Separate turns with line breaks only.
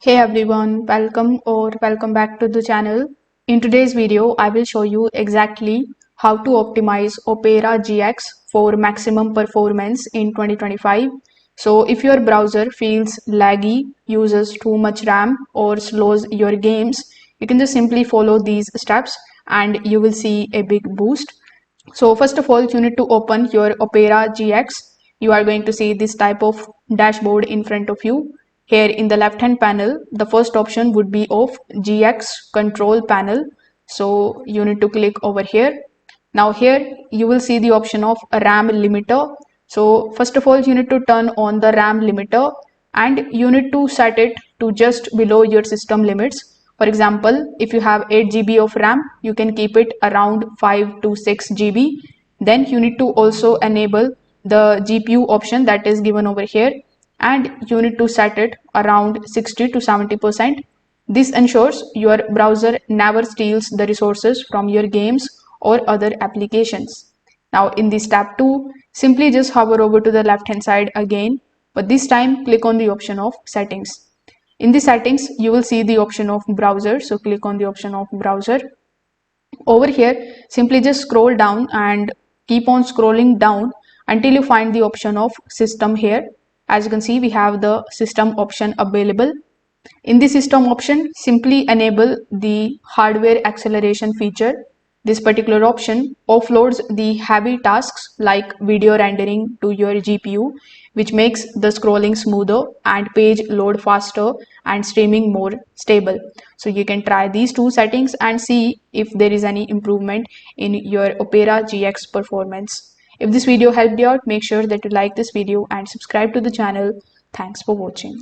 Hey everyone, welcome back to the channel. In today's video, I will show you exactly how to optimize Opera GX for maximum performance in 2025. So if your browser feels laggy, uses too much RAM or slows your games, you can just simply follow these steps and you will see a big boost. So first of all, you need to open your Opera GX. You are going to see this type of dashboard in front of you. Here in the left hand panel, the first option would be of GX control panel. So you need to click over here. Now here you will see the option of RAM limiter. So first of all, you need to turn on the RAM limiter and you need to set it to just below your system limits. For example, if you have 8 GB of RAM, you can keep it around 5 to 6 GB. Then you need to also enable the GPU option that is given over here and you need to set it around 60 to 70%. This ensures your browser never steals the resources from your games or other applications. Now in this tab 2, simply just hover over to the left hand side again, but this time click on the option of settings. In the settings, you will see the option of browser. So click on the option of browser. Over here, simply just scroll down and keep on scrolling down until you find the option of system here. As you can see, we have the system option available. In the system option, simply enable the hardware acceleration feature. This particular option offloads the heavy tasks like video rendering to your GPU, which makes the scrolling smoother and page load faster and streaming more stable. So you can try these two settings and see if there is any improvement in your Opera GX performance. If this video helped you out, make sure that you like this video and subscribe to the channel. Thanks for watching.